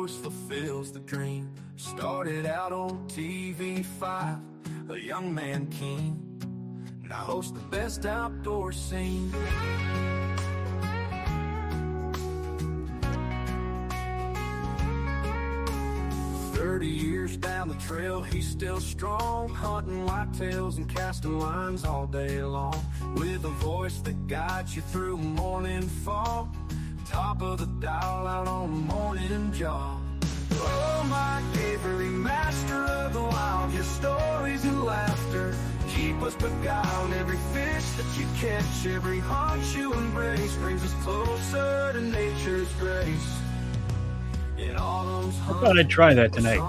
voice fulfills the dream. Started out on TV5, a young man king. Now host the best outdoor scene. 30 years down the trail, he's still strong, hunting whitetails and casting lines all day long. With a voice that guides you through morning fog, top of the dial out on the morning jaw. Oh, Mike Avery, master of the wild, your stories and laughter keep us beguiled. Every fish that you catch, every hunt you embrace, brings us closer to nature's grace. I thought I'd try that tonight.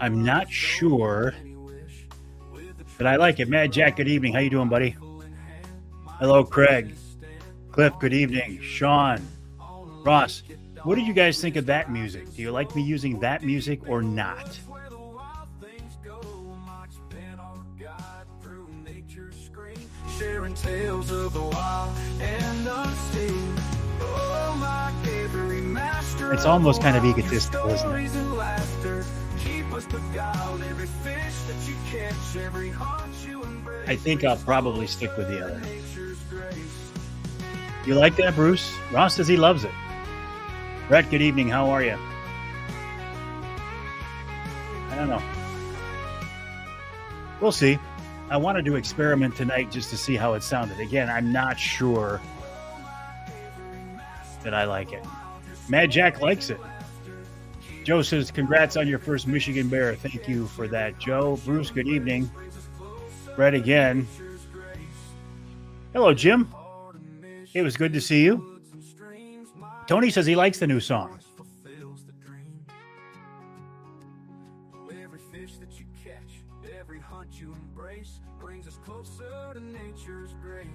I'm not sure that I like it. Mad Jack, good evening. How you doing, buddy? Hello, Craig. Cliff, good evening. Sean, Ross, what did you guys think of that music? Do you like me using that music or not? Sharing tales of the wild and unseen. It's almost kind of egotistical, isn't it? I think I'll probably stick with the other. You like that, Bruce? Ross says he loves it. Brett, good evening. How are you? I don't know. We'll see. I wanted to experiment tonight just to see how it sounded. Again, I'm not sure that I like it. Mad Jack likes it. Joe says, congrats on your first Michigan Bear. Thank you for that, Joe. Bruce, good evening. Brett again. Hello, Jim. It was good to see you. Tony says he likes the new song. Every fish that you catch, every hunt you embrace, brings us closer to nature's grace.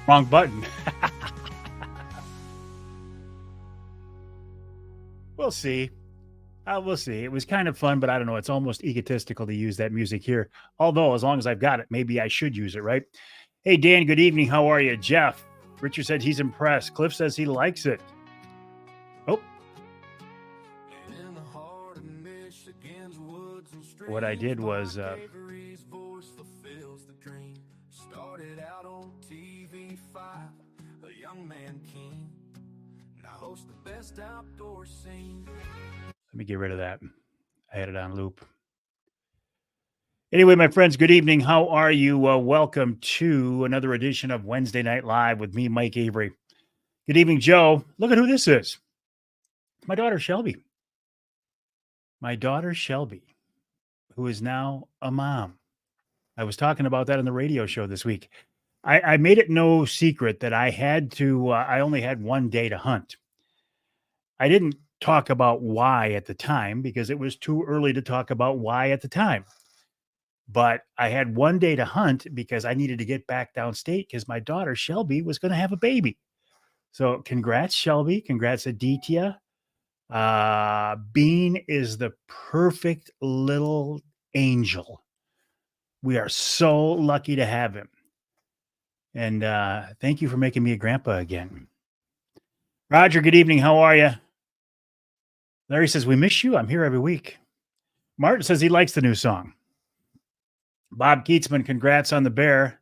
Wrong button. We'll see. We'll see. It was kind of fun, but I don't know. It's almost egotistical to use that music here. Although, as long as I've got it, maybe I should use it, right? Hey, Dan, good evening. How are you? Jeff. Richard said he's impressed. Cliff says he likes it. Oh. What I did was... Started out on TV5, a young man king. Now host the best outdoor scene. Let me get rid of that. I had it on loop. Anyway, my friends, good evening. How are you? Welcome to another edition of Wednesday Night Live with me, Mike Avery. Good evening, Joe. Look at who this is. My daughter, Shelby. My daughter, Shelby, who is now a mom. I was talking about that on the radio show this week. I made it no secret that I had to, I only had one day to hunt. I didn't talk about why at the time because it was too early to talk about why at the time. But I had one day to hunt because I needed to get back downstate because my daughter, Shelby, was going to have a baby. So congrats, Shelby. Congrats, Aditya. Bean is the perfect little angel. We are so lucky to have him. And thank you for making me a grandpa again. Roger, good evening. How are you? Larry says, we miss you. I'm here every week. Martin says he likes the new song. Bob Keatsman, congrats on the bear.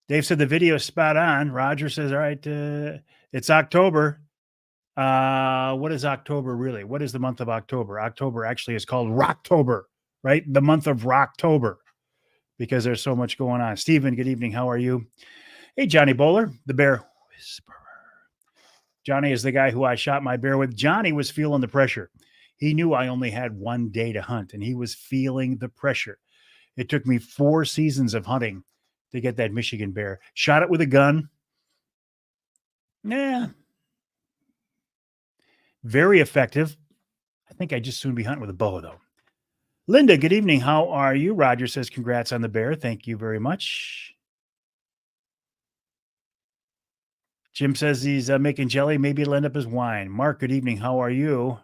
Dave said the video is spot on. Roger says, all right, it's October. What is October really? What is the month of October? October actually is called Rocktober, right? The month of Rocktober. Because there's so much going on. Stephen, good evening. How are you? Hey, Johnny Bowler, the bear whisperer. Johnny is the guy who I shot my bear with. Johnny was feeling the pressure. He knew I only had one day to hunt, and he was feeling the pressure. It took me 4 seasons of hunting to get that Michigan bear. Shot it with a gun. Yeah. Very effective. I think I'd just soon be hunting with a bow, though. Linda, good evening. How are you? Roger says, congrats on the bear. Thank you very much. Jim says he's making jelly. Maybe it'll end up as wine. Mark, good evening. How are you?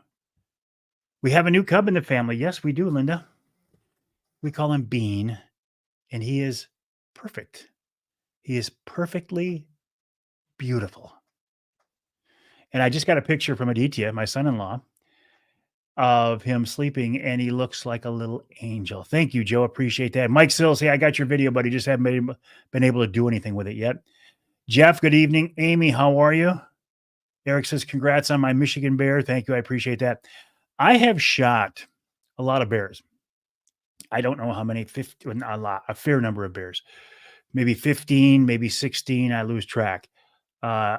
We have a new cub in the family. Yes, we do, Linda. We call him Bean, and he is perfect. He is perfectly beautiful. And I just got a picture from Aditya, my son-in-law, of him sleeping, and he looks like a little angel. Thank you, Joe. Appreciate that. Mike Sills, hey, I got your video, but he just haven't been able to do anything with it yet. Jeff, good evening. Amy, how are you? Eric says, congrats on my Michigan bear. Thank you. I appreciate that. I have shot a lot of bears. I don't know how many, 50, a fair number of bears. Maybe 15, maybe 16. I lose track.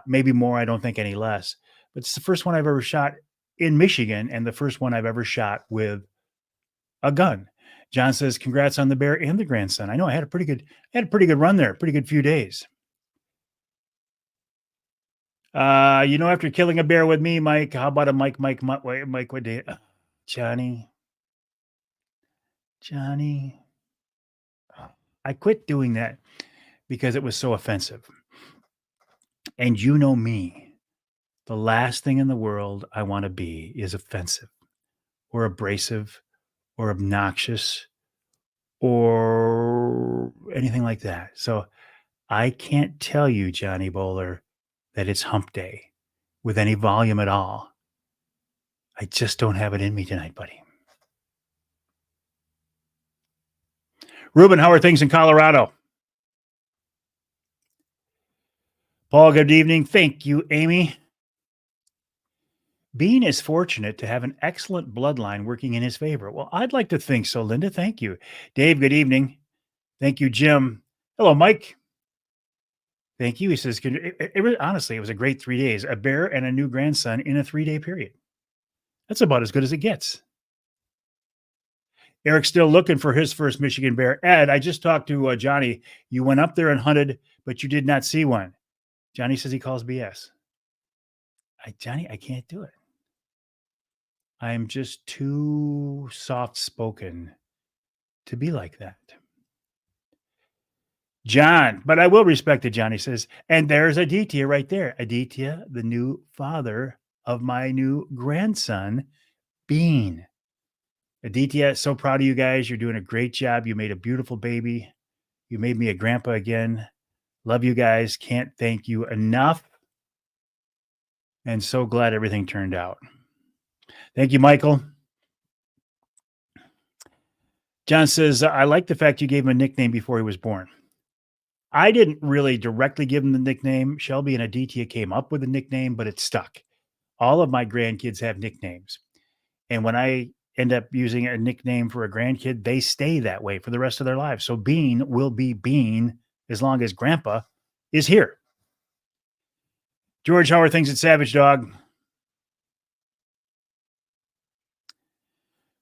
Maybe more. I don't think any less. But it's the first one I've ever shot in Michigan and the first one I've ever shot with a gun. John says, congrats on the bear and the grandson. I know I had a pretty good run there, pretty good few days. After killing a bear with me, Mike, how about a Mike, what day? Johnny. I quit doing that because it was so offensive. And you know me, the last thing in the world I want to be is offensive or abrasive or obnoxious or anything like that. So I can't tell you, Johnny Bowler, that it's hump day with any volume at all. I just don't have it in me tonight, buddy. Ruben, how are things in Colorado? Paul, good evening. Thank you, Amy. Bean is fortunate to have an excellent bloodline working in his favor. Well, I'd like to think so, Linda. Thank you. Dave, good evening. Thank you, Jim. Hello, Mike. Thank you. He says, honestly, it was a great 3 days. A bear and a new grandson in a 3-day period. That's about as good as it gets. Eric's still looking for his first Michigan bear. Ed, I just talked to Johnny. You went up there and hunted, but you did not see one. Johnny says he calls BS. Johnny, I can't do it. I'm just too soft-spoken to be like that. John, but I will respect it, Johnny says. And there's Aditya right there. Aditya, the new father of my new grandson, Bean. Aditya, so proud of you guys. You're doing a great job. You made a beautiful baby. You made me a grandpa again. Love you guys. Can't thank you enough. And so glad everything turned out. Thank you, Michael. John says, I like the fact you gave him a nickname before he was born. I didn't really directly give him the nickname. Shelby and Aditya came up with a nickname, but it stuck. All of my grandkids have nicknames. And when I end up using a nickname for a grandkid, they stay that way for the rest of their lives. So Bean will be Bean as long as Grandpa is here. George, how are things at Savage Dog?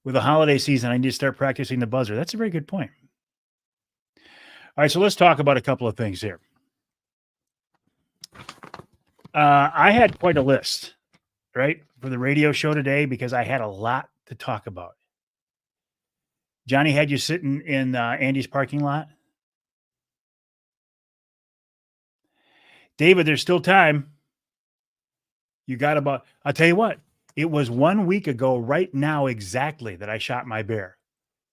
With the holiday season, I need to start practicing the buzzer. That's a very good point. All right, so let's talk about a couple of things here. I had quite a list, right, for the radio show today because I had a lot to talk about. Johnny had you sitting in Andy's parking lot. David, there's still time. You got about, I'll tell you what, it was 1 week ago right now exactly that I shot my bear.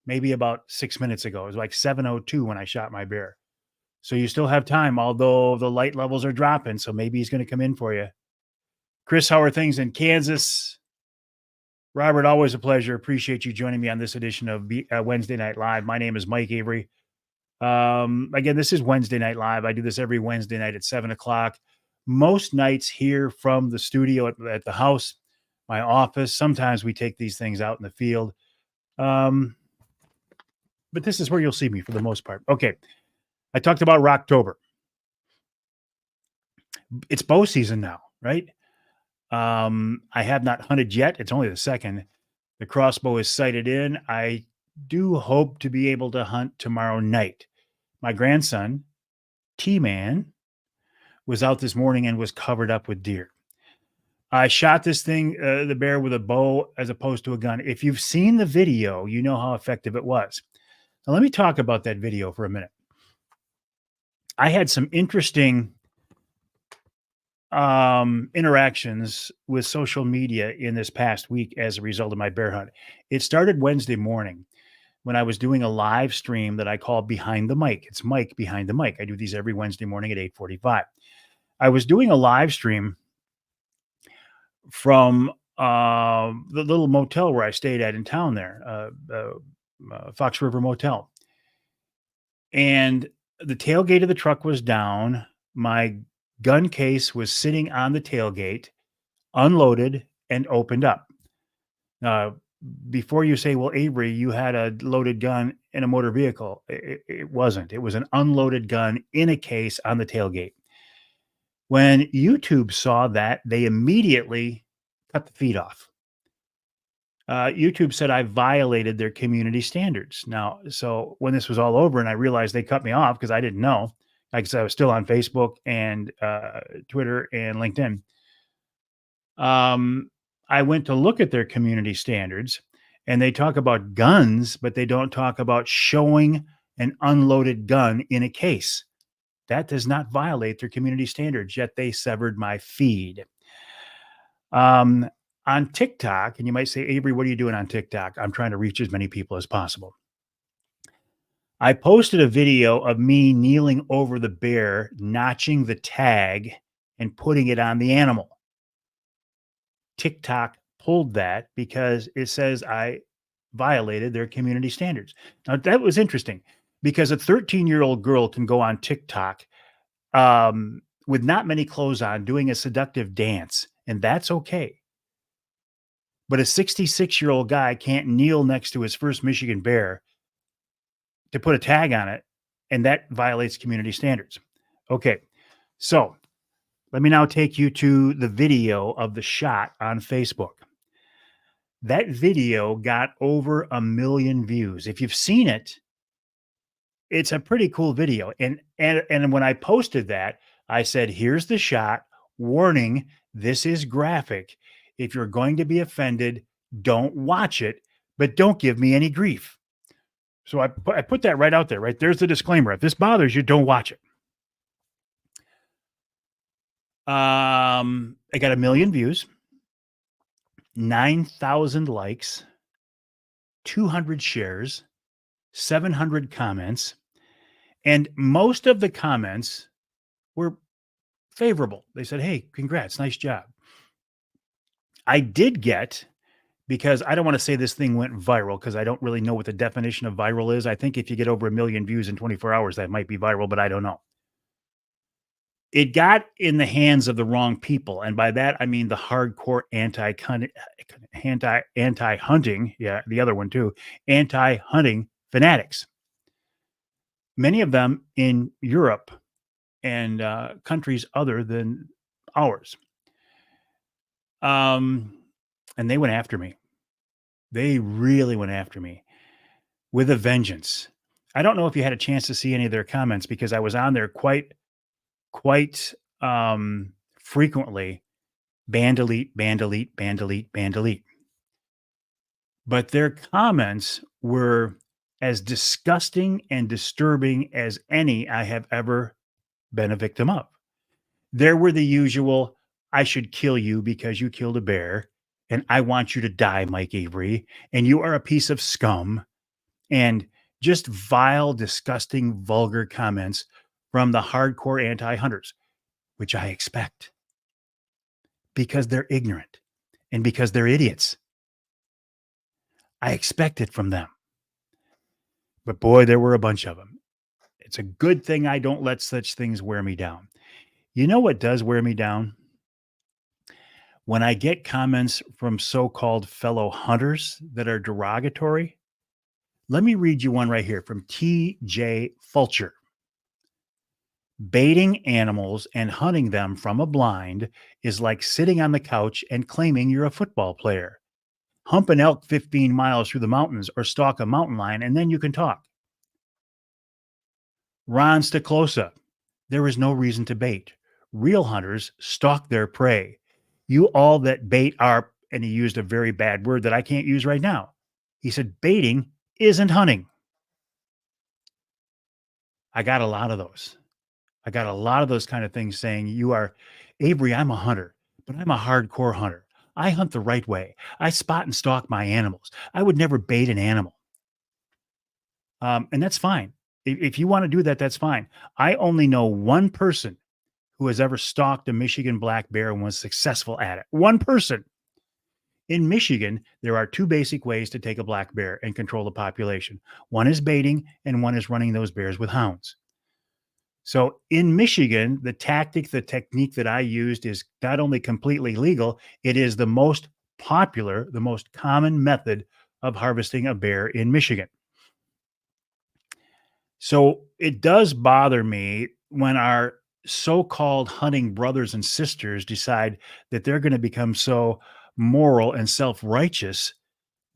Maybe about 6 minutes ago. It was like 7:02 when I shot my bear. So you still have time, although the light levels are dropping. So maybe he's going to come in for you. Chris, how are things in Kansas? Robert, always a pleasure. Appreciate you joining me on this edition of Wednesday Night Live. My name is Mike Avery. Again, this is Wednesday Night Live. I do this every Wednesday night at 7:00. Most nights here from the studio at the house, my office. Sometimes we take these things out in the field. But this is where you'll see me for the most part. Okay. I talked about Rocktober. It's bow season now, right? I have not hunted yet. It's only the second. The crossbow is sighted in. I do hope to be able to hunt tomorrow night. My grandson, T-Man, was out this morning and was covered up with deer. I shot this thing, the bear, with a bow as opposed to a gun. If you've seen the video, you know how effective it was. Now, let me talk about that video for a minute. I had some interesting interactions with social media in this past week as a result of my bear hunt. It started Wednesday morning when I was doing a live stream that I call Behind the Mic. It's Mike Behind the Mic. I do these every Wednesday morning at 8:45. I was doing a live stream from the little motel where I stayed at in town there, Fox River Motel. And the tailgate of the truck was down. My gun case was sitting on the tailgate, unloaded and opened up. Uh, Before you say, well, Avery, you had a loaded gun in a motor vehicle. It wasn't. It was an unloaded gun in a case on the tailgate. When YouTube saw that, they immediately cut the feed off. YouTube said I violated their community standards. Now, so when this was all over and I realized they cut me off because I didn't know, because I was still on Facebook and Twitter and LinkedIn, I went to look at their community standards and they talk about guns, but they don't talk about showing an unloaded gun in a case. That does not violate their community standards, yet they severed my feed. On TikTok, and you might say, Avery, what are you doing on TikTok? I'm trying to reach as many people as possible. I posted a video of me kneeling over the bear, notching the tag and putting it on the animal. TikTok pulled that because it says I violated their community standards. Now, that was interesting because a 13-year-old girl can go on TikTok with not many clothes on doing a seductive dance, and that's okay. But a 66-year-old guy can't kneel next to his first Michigan bear to put a tag on it, and that violates community standards. Okay, so let me now take you to the video of the shot on Facebook. That video got over 1 million views. If you've seen it, it's a pretty cool video. And when I posted that, I said, here's the shot. Warning, this is graphic. If you're going to be offended, don't watch it, but don't give me any grief. So I put that right out there, right? There's the disclaimer. If this bothers you, don't watch it. I got 1 million views, 9,000 likes, 200 shares, 700 comments, and most of the comments were favorable. They said, hey, congrats, nice job. I did get, because I don't want to say this thing went viral because I don't really know what the definition of viral is. I think if you get over 1 million views in 24 hours, that might be viral, but I don't know. It got in the hands of the wrong people. And by that, I mean the hardcore anti-hunting, yeah, the other one too, anti-hunting fanatics. Many of them in Europe and countries other than ours. And they went after me. They really went after me with a vengeance. I don't know if you had a chance to see any of their comments because I was on there quite frequently. Ban delete, ban delete, ban delete, ban delete. But their comments were as disgusting and disturbing as any I have ever been a victim of. There were the usual, I should kill you because you killed a bear, and I want you to die, Mike Avery, and you are a piece of scum, and just vile, disgusting, vulgar comments from the hardcore anti-hunters, which I expect because they're ignorant and because they're idiots. I expect it from them. But boy, there were a bunch of them. It's a good thing I don't let such things wear me down. You know what does wear me down? When I get comments from so-called fellow hunters that are derogatory. Let me read you one right here from T.J. Fulcher. Baiting animals and hunting them from a blind is like sitting on the couch and claiming you're a football player. Hump an elk 15 miles through the mountains or stalk a mountain lion, and then you can talk. Ron Staclosa. There is no reason to bait. Real hunters stalk their prey. You all that bait are, and he used a very bad word that I can't use right now. He said, baiting isn't hunting. I got a lot of those. I got a lot of those kind of things saying, you are, Avery, I'm a hunter, but I'm a hardcore hunter. I hunt the right way. I spot and stalk my animals. I would never bait an animal. And that's fine. If you want to do that, that's fine. I only know one person who has ever stalked a Michigan black bear and was successful at it. One person. In Michigan, there are two basic ways to take a black bear and control the population. One is baiting, and one is running those bears with hounds. So in Michigan, the technique that I used is not only completely legal, it is the most popular, the most common method of harvesting a bear in Michigan. So it does bother me when our so-called hunting brothers and sisters decide that they're going to become so moral and self-righteous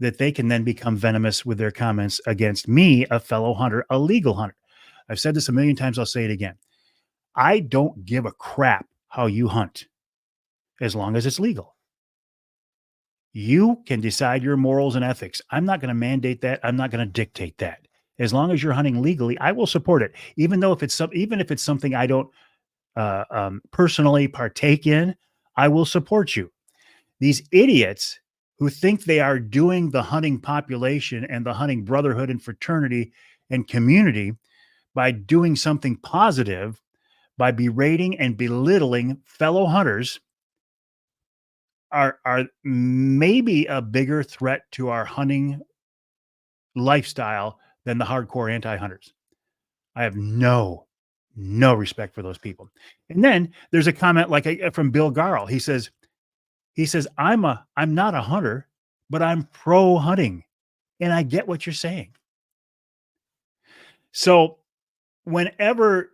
that they can then become venomous with their comments against me, a fellow hunter, a legal hunter. I've said this a million times. I'll say it again. I don't give a crap how you hunt as long as it's legal. You can decide your morals and ethics. I'm not going to mandate that. I'm not going to dictate that. As long as you're hunting legally, I will support it. Even if it's something I don't personally partake in, I will support you. These idiots who think they are doing the hunting population and the hunting brotherhood and fraternity and community by doing something positive, by berating and belittling fellow hunters, are maybe a bigger threat to our hunting lifestyle than the hardcore anti-hunters. I have no respect for those people. And then there's a comment from Bill Garl. He says, I'm not a hunter, but I'm pro hunting. And I get what you're saying. So whenever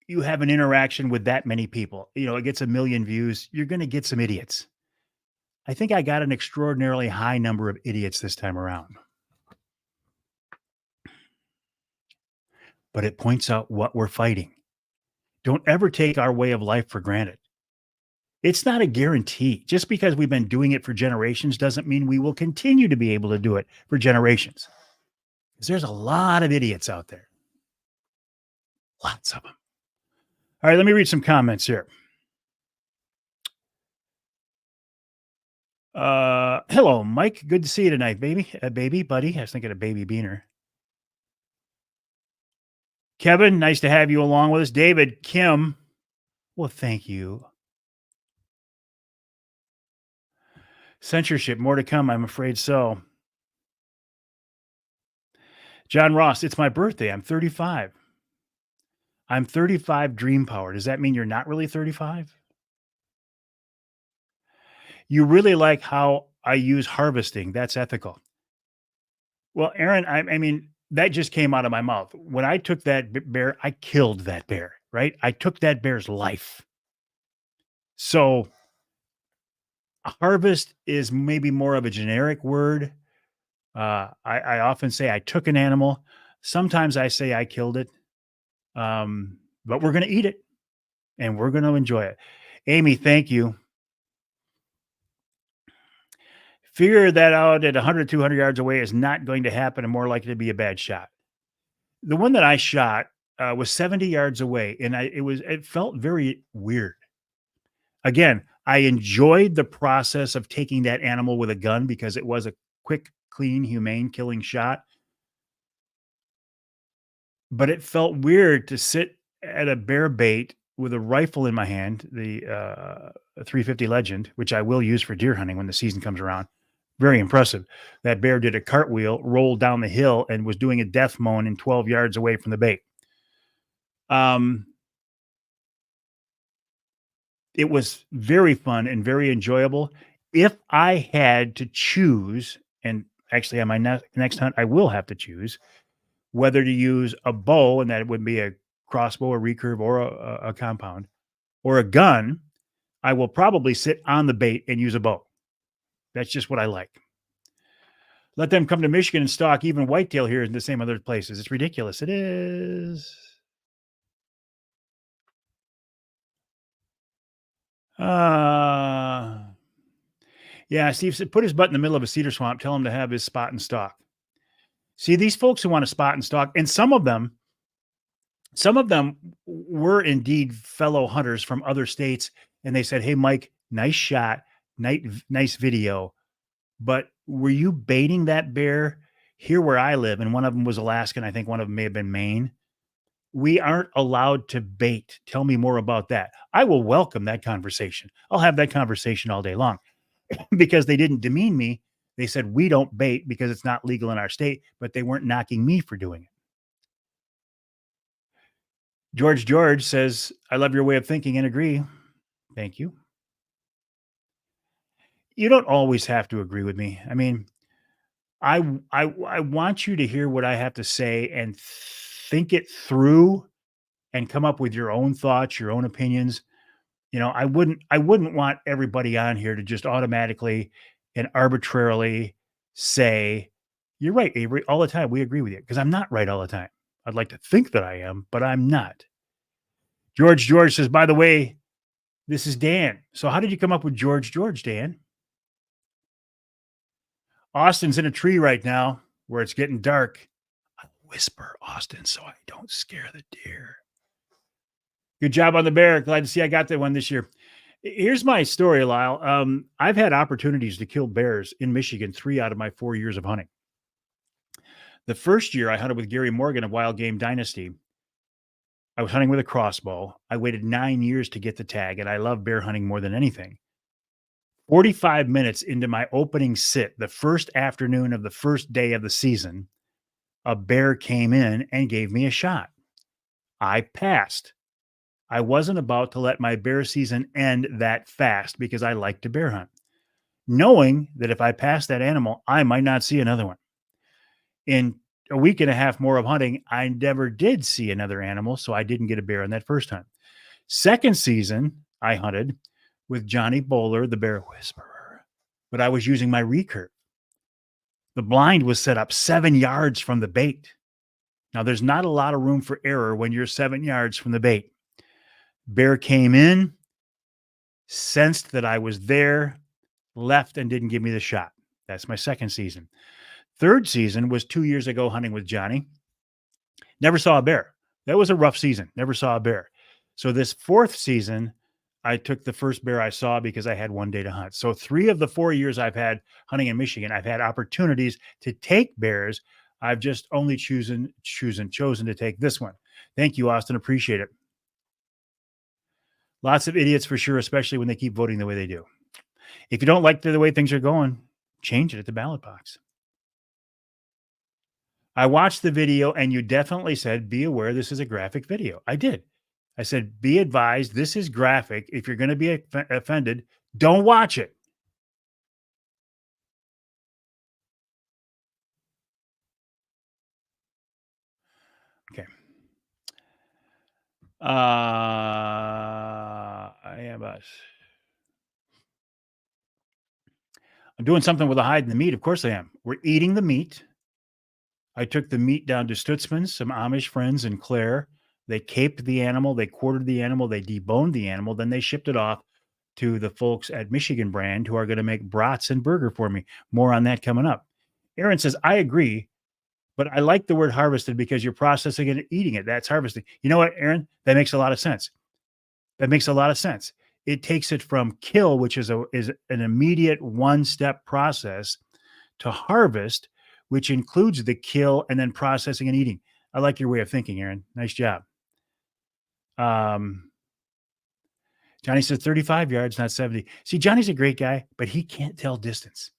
you have an interaction with that many people, it gets 1 million views, you're going to get some idiots. I think I got an extraordinarily high number of idiots this time around. But it points out what we're fighting. Don't ever take our way of life for granted. It's not a guarantee. Just because we've been doing it for generations doesn't mean we will continue to be able to do it for generations. Because there's a lot of idiots out there. Lots of them. All right, let me read some comments here. Hello, Mike. Good to see you tonight, baby, buddy. I was thinking of Baby Beaner. Kevin, nice to have you along with us. David, Kim, well, thank you. Censorship, more to come, I'm afraid so. John Ross, it's my birthday. I'm 35. I'm 35 dream power. Does that mean you're not really 35? You really like how I use harvesting. That's ethical. Well, Aaron, I mean, that just came out of my mouth. When I took that bear, I killed that bear, right? I took that bear's life. So harvest is maybe more of a generic word. I often say I took an animal. Sometimes I say I killed it. But we're going to eat it and we're going to enjoy it. Amy, thank you. Figure that out at 100, 200 yards away is not going to happen and more likely to be a bad shot. The one that I shot was 70 yards away, and it felt very weird. Again, I enjoyed the process of taking that animal with a gun because it was a quick, clean, humane killing shot. But it felt weird to sit at a bear bait with a rifle in my hand, the 350 Legend, which I will use for deer hunting when the season comes around. Very impressive. That bear did a cartwheel, rolled down the hill, and was doing a death moan in 12 yards away from the bait. It was very fun and very enjoyable. If I had to choose, and actually on my next hunt, I will have to choose whether to use a bow, and that would be a crossbow, a recurve, or a compound, or a gun, I will probably sit on the bait and use a bow. That's just what I like. Let them come to Michigan and stalk even whitetail here in the same other places. It's ridiculous. It is. Yeah, Steve said, put his butt in the middle of a cedar swamp. Tell him to have his spot and stalk. See, these folks who want to spot and stalk, and some of them Some of them were indeed fellow hunters from other states, and they said, "Hey, Mike, nice shot, nice video, but were you baiting that bear here where I live?" And one of them was Alaskan. I think one of them may have been Maine. We aren't allowed to bait. Tell me more about that. I will welcome that conversation. I'll have that conversation all day long because they didn't demean me. They said, we don't bait because it's not legal in our state, but they weren't knocking me for doing it. George says, I love your way of thinking and agree. Thank you. You don't always have to agree with me. I mean, I want you to hear what I have to say and think it through and come up with your own thoughts, your own opinions. I wouldn't want everybody on here to just automatically and arbitrarily say, "You're right, Avery, all the time. We agree with you," because I'm not right all the time. I'd like to think that I am, but I'm not. George says, by the way, this is Dan. So how did you come up with George, Dan? Austin's in a tree right now where it's getting dark. I whisper, Austin, so I don't scare the deer. Good job on the bear. Glad to see I got that one this year. Here's my story, Lyle. I've had opportunities to kill bears in Michigan 3 out of my 4 years of hunting. The first year I hunted with Gary Morgan of Wild Game Dynasty, I was hunting with a crossbow. I waited 9 years to get the tag, and I love bear hunting more than anything. 45 minutes into my opening sit, the first afternoon of the first day of the season, a bear came in and gave me a shot. I passed. I wasn't about to let my bear season end that fast because I like to bear hunt, knowing that if I passed that animal, I might not see another one. In a week and a half more of hunting, I never did see another animal, so I didn't get a bear on that first hunt. Second season, I hunted with Johnny Bowler, the bear whisperer, but I was using my recurve. The blind was set up 7 yards from the bait. Now, there's not a lot of room for error when you're 7 yards from the bait. Bear came in, sensed that I was there, left, and didn't give me the shot. That's my second season. Third season was 2 years ago hunting with Johnny. Never saw a bear. That was a rough season. Never saw a bear. So this fourth season, I took the first bear I saw because I had 1 day to hunt. So 3 of the 4 years I've had hunting in Michigan, I've had opportunities to take bears. I've just only chosen to take this one. Thank you, Austin. Appreciate it. Lots of idiots for sure, especially when they keep voting the way they do. If you don't like the way things are going, change it at the ballot box. I watched the video and you definitely said, be aware this is a graphic video. I did. I said, be advised, this is graphic. If you're going to be offended, don't watch it. Okay. I am us. I'm doing something with the hide and the meat. Of course I am. We're eating the meat. I took the meat down to Stutzman's, some Amish friends in Clare. They caped the animal, they quartered the animal, they deboned the animal, then they shipped it off to the folks at Michigan Brand who are going to make brats and burger for me. More on that coming up. Aaron says, I agree, but I like the word harvested because you're processing it and eating it. That's harvesting. You know what, Aaron? That makes a lot of sense. That makes a lot of sense. It takes it from kill, which is an immediate one-step process, to harvest, which includes the kill and then processing and eating. I like your way of thinking, Aaron. Nice job. Johnny says 35 yards, not 70. See, Johnny's a great guy, but he can't tell distance.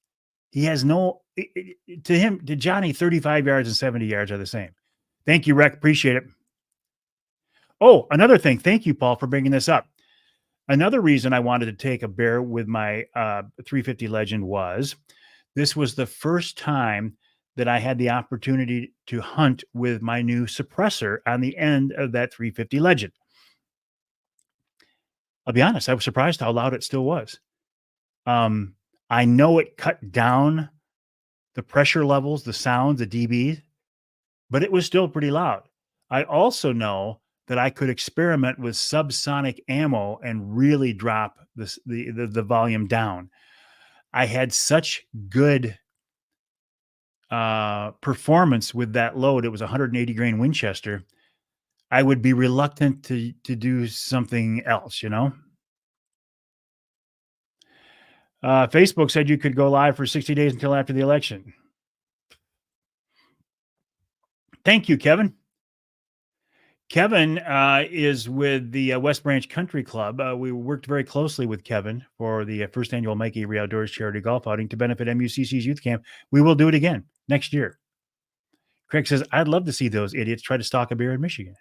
He has no, to Johnny, 35 yards and 70 yards are the same. Thank you, Rec. Appreciate it. Oh, another thing. Thank you, Paul, for bringing this up. Another reason I wanted to take a bear with my 350 Legend was this was the first time that I had the opportunity to hunt with my new suppressor on the end of that 350 Legend. I'll be honest, I was surprised how loud it still was. I know it cut down the pressure levels, the sounds, the dB, but it was still pretty loud. I also know that I could experiment with subsonic ammo and really drop the volume down. I had such good performance with that load. It was 180 grain Winchester. I would be reluctant to do something else, you know? Facebook said you could go live for 60 days until after the election. Thank you, Kevin. Kevin is with the West Branch Country Club. We worked very closely with Kevin for the first annual Make Avery Outdoors charity golf outing to benefit MUCC's youth camp. We will do it again next year. Craig says, I'd love to see those idiots try to stalk a bear in Michigan.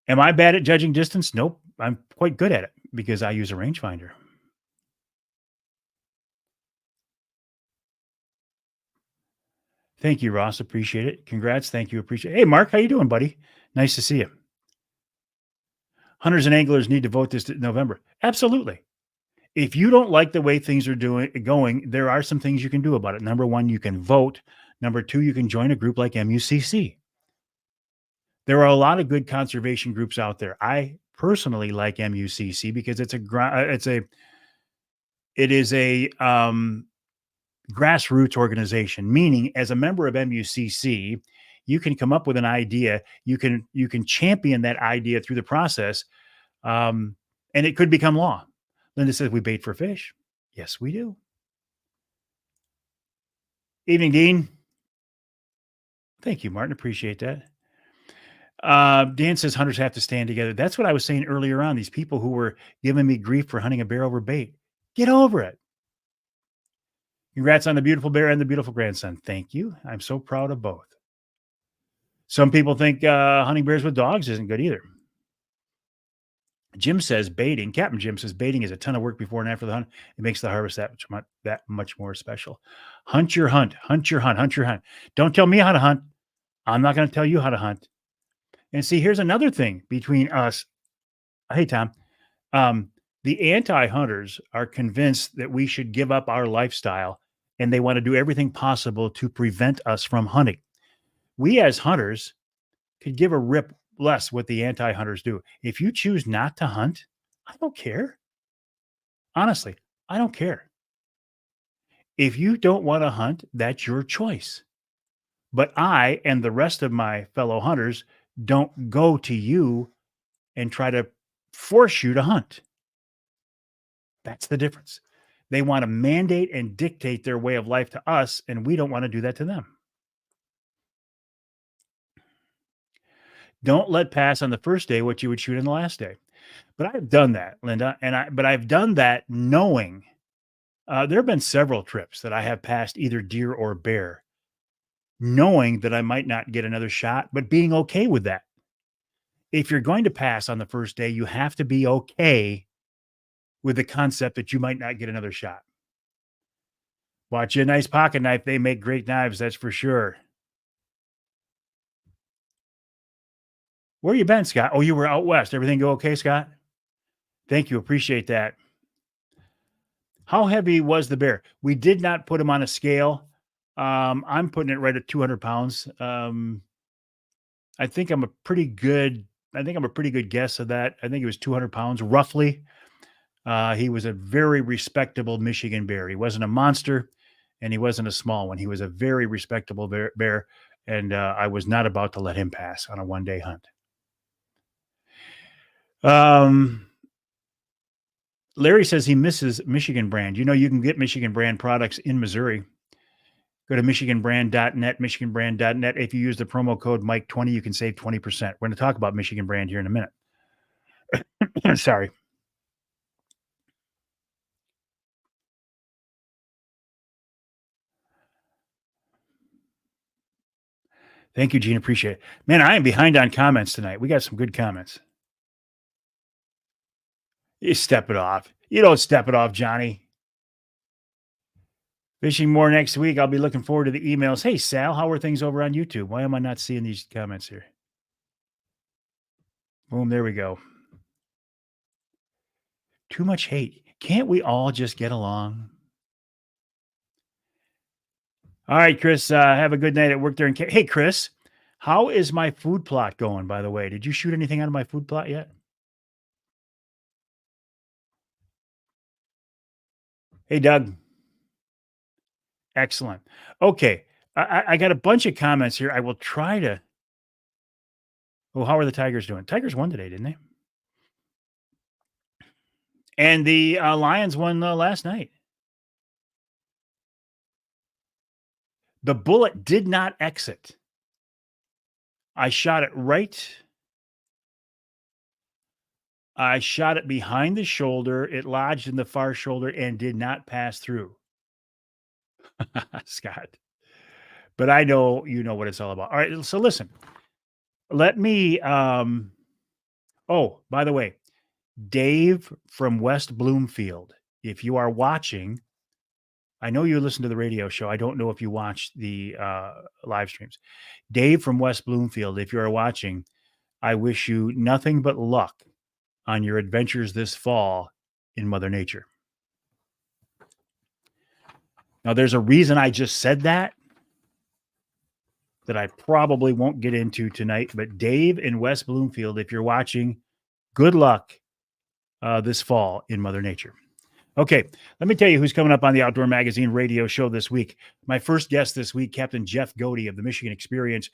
Am I bad at judging distance? Nope. I'm quite good at it because I use a rangefinder. Thank you, Ross. Appreciate it. Congrats. Thank you. Appreciate it. Hey, Mark, how you doing, buddy? Nice to see you. Hunters and anglers need to vote this November. Absolutely. If you don't like the way things are going, there are some things you can do about it. Number one, you can vote. Number two, you can join a group like MUCC. There are a lot of good conservation groups out there. I personally like MUCC because it is a grassroots organization, meaning as a member of MUCC, you can come up with an idea, you can champion that idea through the process, and it could become law. Linda says, we bait for fish. Yes, we do. Evening, Dean. Thank you, Martin. Appreciate that. Dan says hunters have to stand together. That's what I was saying earlier on. These people who were giving me grief for hunting a bear over bait. Get over it. Congrats on the beautiful bear and the beautiful grandson. Thank you. I'm so proud of both. Some people think hunting bears with dogs isn't good either. Jim says baiting. Captain Jim says baiting is a ton of work before and after the hunt. It makes the harvest that much more special. Hunt your hunt. Hunt your hunt. Hunt your hunt. Don't tell me how to hunt. I'm not going to tell you how to hunt. And see, here's another thing between us. Hey, Tom. The anti-hunters are convinced that we should give up our lifestyle, and they want to do everything possible to prevent us from hunting. We as hunters could give a rip less what the anti-hunters do. If you choose not to hunt, I don't care. Honestly, I don't care. If you don't want to hunt, that's your choice. But I and the rest of my fellow hunters don't go to you and try to force you to hunt. That's the difference. They want to mandate and dictate their way of life to us, and we don't want to do that to them. Don't let pass on the first day what you would shoot on the last day. But I've done that, Linda, but I've done that knowing there have been several trips that I have passed either deer or bear, knowing that I might not get another shot, but being okay with that. If you're going to pass on the first day, you have to be okay with the concept that you might not get another shot. Watch a nice pocket knife. They make great knives, that's for sure. Where you been, Scott? Oh, you were out west. Everything go okay, Scott? Thank you. Appreciate that. How heavy was the bear? We did not put him on a scale. I'm putting it right at 200 pounds. I think I'm a pretty good guess of that. I think it was 200 pounds roughly. He was a very respectable Michigan bear. He wasn't a monster and he wasn't a small one. He was a very respectable bear. And I was not about to let him pass on a one-day hunt. Larry says he misses Michigan brand. You know, you can get Michigan brand products in Missouri. Go to michiganbrand.net, michiganbrand.net. If you use the promo code Mike20, you can save 20%. We're going to talk about Michigan brand here in a minute. Sorry. Thank you, Gene. Appreciate it. Man, I am behind on comments tonight. We got some good comments. You step it off. You don't step it off, Johnny. Fishing more next week. I'll be looking forward to the emails. Hey, Sal, how are things over on YouTube? Why am I not seeing these comments here? Boom, there we go. Too much hate. Can't we all just get along? All right, Chris, have a good night at work there. Hey, Chris, how is my food plot going, by the way? Did you shoot anything out of my food plot yet? Hey, Doug. Excellent. Okay. I got a bunch of comments here. I will try to Oh, how are the Tigers doing? Tigers won today, didn't they? And the Lions won last night. The bullet did not exit. I shot it behind the shoulder. It lodged in the far shoulder and did not pass through. Scott. But I know you know what it's all about. All right, so listen. Let me oh, by the way, Dave from West Bloomfield, if you are watching, I know you listen to the radio show. I don't know if you watch the live streams. Dave from West Bloomfield, if you are watching, I wish you nothing but luck on your adventures this fall in Mother Nature. Now, there's a reason I just said that I probably won't get into tonight, but Dave in West Bloomfield, if you're watching, good luck this fall in Mother Nature. Okay, let me tell you who's coming up on the Outdoor Magazine radio show this week. My first guest this week, Captain Jeff Godey of the Michigan Experience.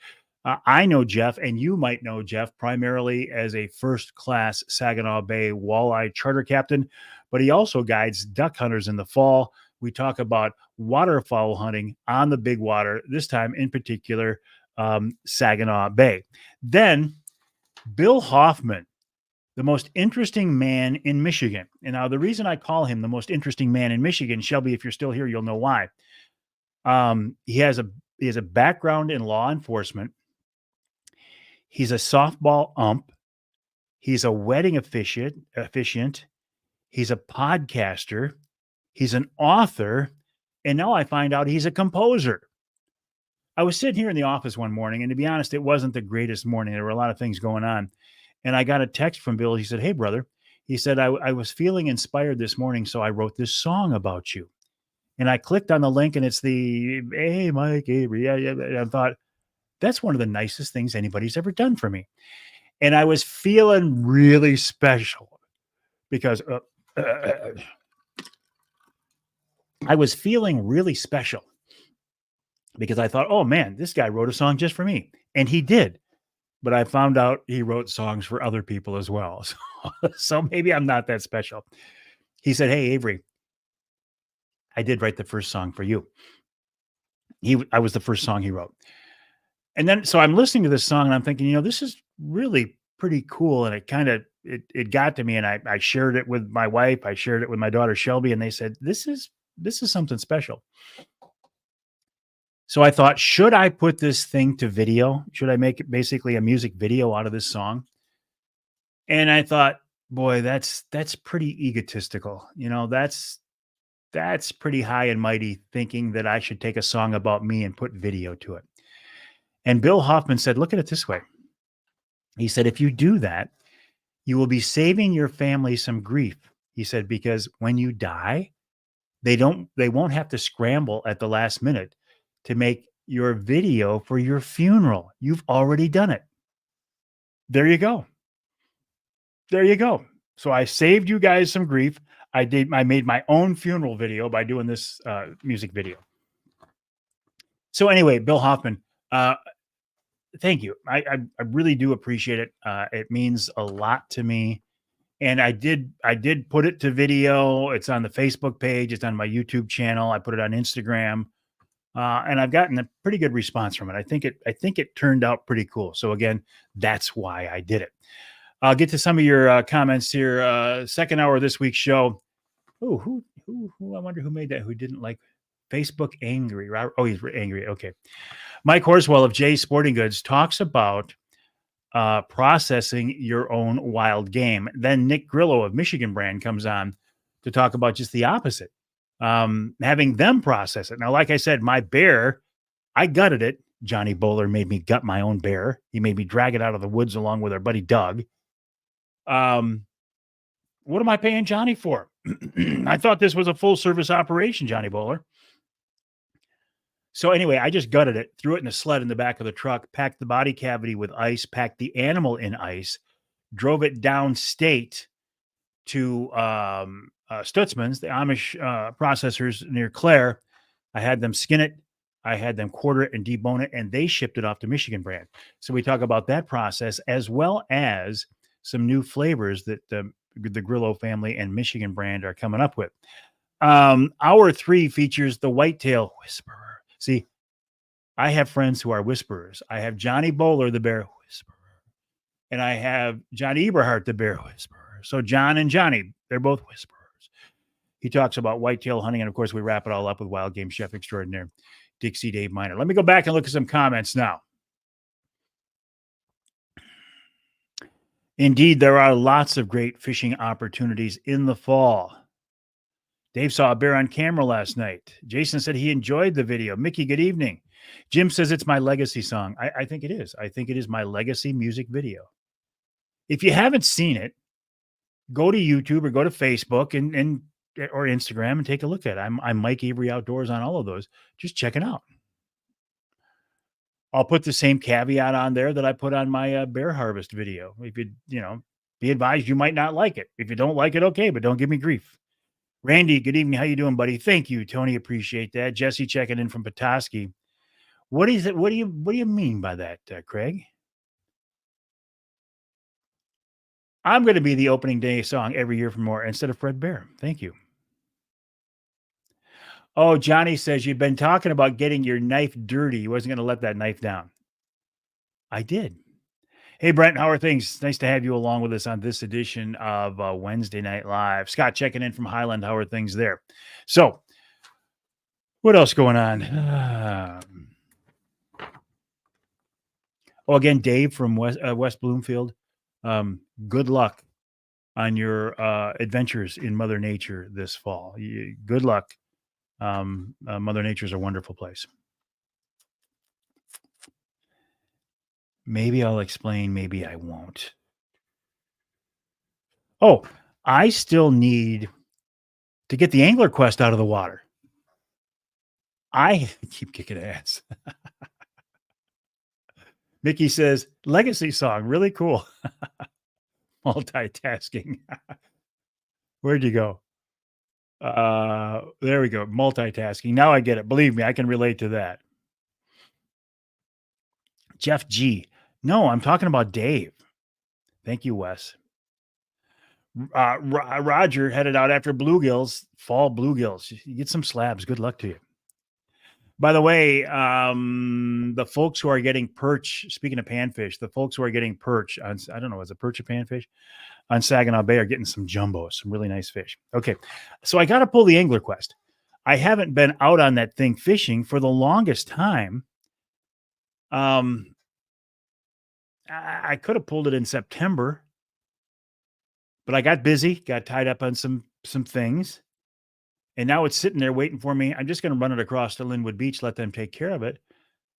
I know Jeff, and you might know Jeff primarily as a first-class Saginaw Bay walleye charter captain, but he also guides duck hunters in the fall. We talk about waterfowl hunting on the big water, this time in particular, Saginaw Bay. Then Bill Hoffman, the most interesting man in Michigan. And now the reason I call him the most interesting man in Michigan, Shelby, if you're still here, you'll know why. He has a background in law enforcement. He's a softball ump. He's a wedding officiant. He's a podcaster. He's an author. And now I find out he's a composer. I was sitting here in the office one morning, and to be honest, it wasn't the greatest morning. There were a lot of things going on. And I got a text from Bill. He said, "Hey, brother," he said, I was feeling inspired this morning, so I wrote this song about you. And I clicked on the link, and it's the, "Hey, Mike Avery." I thought, that's one of the nicest things anybody's ever done for me. And I was feeling really special because I was feeling really special because I thought, oh man, this guy wrote a song just for me. And he did. But I found out he wrote songs for other people as well. So maybe I'm not that special. He said, "Hey, Avery, I did write the first song for you." I was the first song he wrote. And then, so I'm listening to this song and I'm thinking, this is really pretty cool. And it kind of, it got to me, and I shared it with my wife. I shared it with my daughter, Shelby, and they said, this is something special. So I thought, should I put this thing to video? Should I make it basically a music video out of this song? And I thought, boy, that's pretty egotistical. That's pretty high and mighty, thinking that I should take a song about me and put video to it. And Bill Hoffman said, look at it this way. He said, if you do that, you will be saving your family some grief. He said, because when you die, they won't have to scramble at the last minute to make your video for your funeral. You've already done it. There you go. There you go. So I saved you guys some grief. I made my own funeral video by doing this music video. So anyway, Bill Hoffman, thank you. I really do appreciate it. It means a lot to me. And I did put it to video. It's on the Facebook page. It's on my YouTube channel. I put it on Instagram. And I've gotten a pretty good response from it. I think it turned out pretty cool. So again, that's why I did it. I'll get to some of your comments here. Second hour of this week's show. Oh, who? I wonder who made that. Who didn't like Facebook angry? Oh, he's angry. Okay. Mike Horswell of Jay's Sporting Goods talks about processing your own wild game. Then Nick Grillo of Michigan Brand comes on to talk about just the opposite. Having them process it. Now, like I said, my bear, I gutted it. Johnny Bowler made me gut my own bear. He made me drag it out of the woods along with our buddy Doug. What am I paying Johnny for? I thought this was a full service operation, Johnny Bowler. So anyway, I just gutted it, threw it in a sled in the back of the truck, packed the body cavity with ice, packed the animal in ice, drove it downstate to Stutzman's, the Amish processors near Clare. I had them skin it, I had them quarter it and debone it, and they shipped it off to Michigan brand. So we talk about that process as well as some new flavors that the Grillo family and Michigan brand are coming up with. Hour 3 features the Whitetail Whisperer. See, I have friends who are whisperers. I have Johnny Bowler, the bear whisperer, and I have Johnny Eberhart, the bear whisperer. So John and Johnny, they're both whisperers. He talks about whitetail hunting, and of course, we wrap it all up with wild game chef extraordinaire Dixie Dave Miner. Let me go back and look at some comments now. Indeed, there are lots of great fishing opportunities in the fall. Dave saw a bear on camera last night. Jason said he enjoyed the video. Mickey, good evening. Jim says it's my legacy song. I think it is. I think it is my legacy music video. If you haven't seen it, go to YouTube or go to Facebook and or Instagram and take a look at it. I'm Mike Avery Outdoors on all of those. Just check it out. I'll put the same caveat on there that I put on my bear harvest video. If you be advised, you might not like it. If you don't like it, okay, but don't give me grief. Randy, good evening. How you doing, buddy? Thank you, Tony. Appreciate that. Jesse checking in from Petoskey. What is it? What do you mean by that, Craig? I'm going to be the opening day song every year for more instead of Fred Bear. Thank you. Oh, Johnny says you've been talking about getting your knife dirty. You wasn't going to let that knife down. I did. Hey, Brent, how are things? Nice to have you along with us on this edition of Wednesday Night Live. Scott checking in from Highland. How are things there? So, what else going on? Again, Dave from West Bloomfield. Good luck on your adventures in Mother Nature this fall. Good luck. Mother Nature is a wonderful place. Maybe I'll explain, maybe I won't. Oh, I still need to get the Angler Quest out of the water. I keep kicking ass. Mickey says, legacy song, really cool. Multitasking. Where'd you go? There we go. Multitasking. Now I get it. Believe me, I can relate to that. Jeff G. No, I'm talking about Dave. Thank you, Wes. Roger headed out after bluegills, fall bluegills. You get some slabs. Good luck to you. By the way, the folks who are getting perch, speaking of panfish, the folks who are getting perch on, I don't know, is it perch or panfish? On Saginaw Bay are getting some jumbos, some really nice fish. Okay, so I got to pull the Angler Quest. I haven't been out on that thing fishing for the longest time. I could have pulled it in September, but I got busy, got tied up on some things, and now it's sitting there waiting for me. I'm just going to run it across to Linwood Beach, let them take care of it.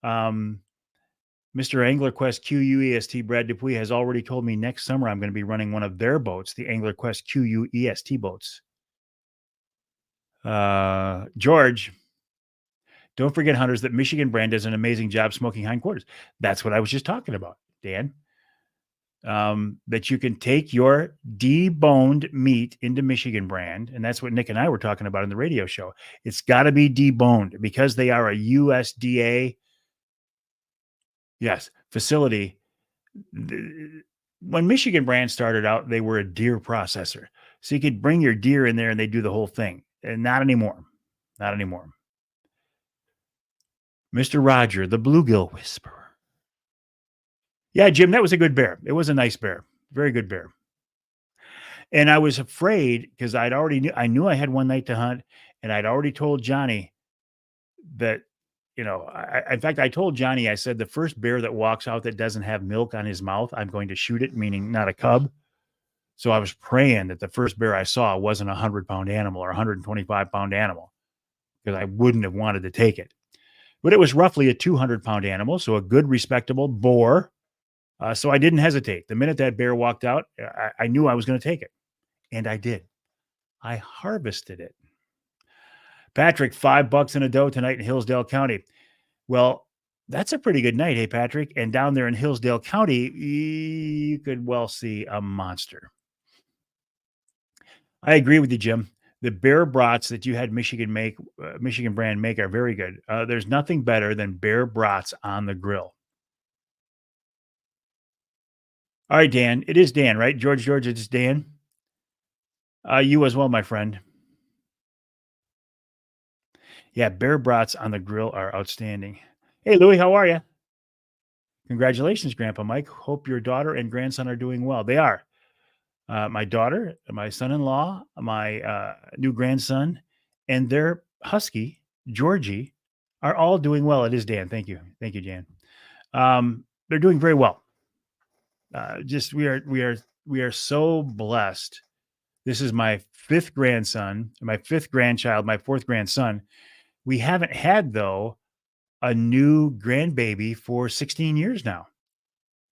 Mr. Angler Quest QUEST Brad Dupuis has already told me next summer I'm going to be running one of their boats, the Angler Quest QUEST boats. George, don't forget, hunters, that Michigan brand does an amazing job smoking hindquarters. That's what I was just talking about, Dan. That you can take your deboned meat into Michigan brand, and that's what Nick and I were talking about in the radio show. It's got to be deboned because they are a USDA facility. When Michigan brand started out, they were a deer processor. So you could bring your deer in there and they do the whole thing. And not anymore. Not anymore. Mr. Roger, the bluegill whisperer. Yeah, Jim, that was a good bear. It was a nice bear. Very good bear. And I was afraid because I knew I had one night to hunt, and I'd already told Johnny that, in fact, I told Johnny, I said, the first bear that walks out that doesn't have milk on his mouth, I'm going to shoot it, meaning not a cub. So I was praying that the first bear I saw wasn't a 100-pound animal or a 125-pound animal, because I wouldn't have wanted to take it. But it was roughly a 200-pound animal, so a good, respectable boar. So I didn't hesitate. The minute that bear walked out, I knew I was going to take it. And I did. I harvested it. Patrick, $5 in a doe tonight in Hillsdale County. Well, that's a pretty good night, hey, Patrick. And down there in Hillsdale County, you could well see a monster. I agree with you, Jim. The bear brats that you had Michigan brand make are very good. There's nothing better than bear brats on the grill. All right, Dan. It is Dan, right? George, it's Dan. You as well, my friend. Yeah, bear brats on the grill are outstanding. Hey, Louie, how are you? Congratulations, Grandpa Mike. Hope your daughter and grandson are doing well. They are. My daughter, my son-in-law, my new grandson, and their husky, Georgie, are all doing well. It is Dan. Thank you. Thank you, Dan. They're doing very well. We are so blessed. This is my fifth grandson, my fifth grandchild, my fourth grandson. We haven't had, though, a new grandbaby for 16 years now.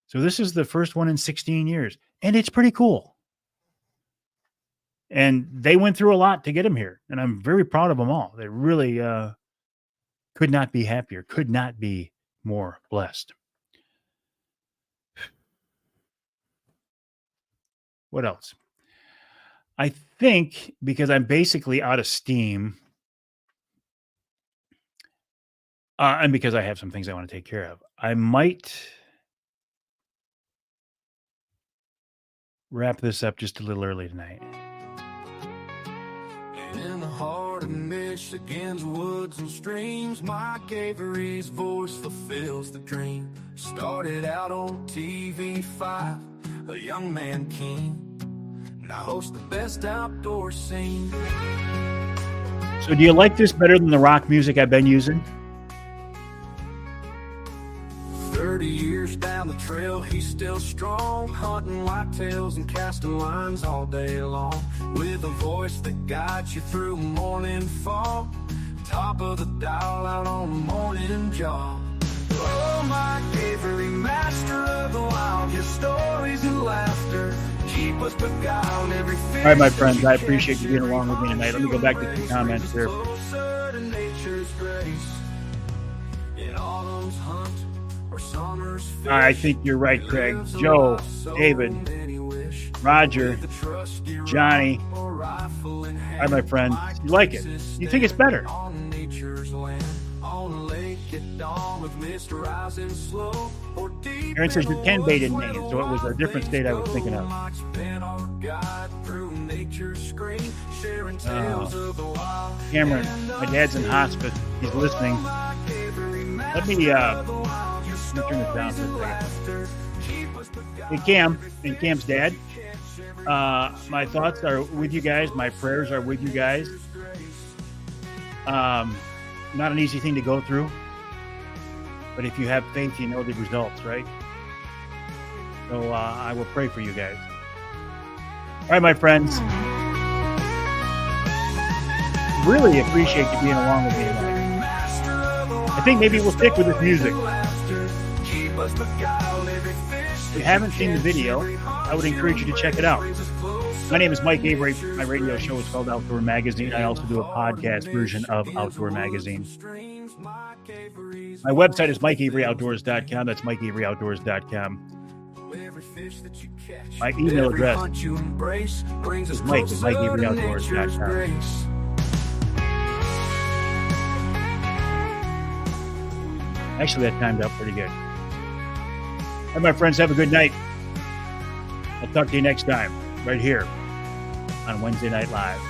So this is the first one in 16 years, and it's pretty cool. And they went through a lot to get him here, and I'm very proud of them all. They really could not be happier, could not be more blessed. What else? I think because I'm basically out of steam, and because I have some things I want to take care of, I might wrap this up just a little early tonight. In the heart of Michigan's woods and streams, Mike Avery's voice fulfills the dream. Started out on TV5, a young man king. Now host the best outdoor scene. So do you like this better than the rock music I've been using? 30 years down the trail, he's still strong, hunting whitetails and casting lines all day long, with a voice that guides you through morning fog, top of the dial out on the morning jog. Oh, Mike Avery, master of the wild, his stories and laughter keep us beguiled every fear. All right, my friends, I appreciate you being along with me tonight. Let me go back to the comments here. I think you're right, Craig. Joe, David, Roger, Johnny. All right, my friend. You like it. You think it's better. Aaron says you can bait in Maine, so it was a different state I was thinking of. Cameron, my dad's in hospice. He's listening. Let me turn this down for a second. Hey, Cam and Cam's dad. My thoughts are with you guys. My prayers are with you guys. Not an easy thing to go through. But if you have faith, you know the results, right? So I will pray for you guys. All right, my friends. Really appreciate you being along with me tonight. I think maybe we'll stick with this music. If you haven't seen the video, I would encourage you to check it out. My name is Mike Avery. My radio show is called Outdoor Magazine. I also do a podcast version of Outdoor Magazine. My website is MikeAveryOutdoors.com. That's MikeAveryOutdoors.com. My email address is Mike@MikeAveryOutdoors.com. Actually, that timed out pretty good. All right, my friends, have a good night. I'll talk to you next time, right here on Wednesday Night Live.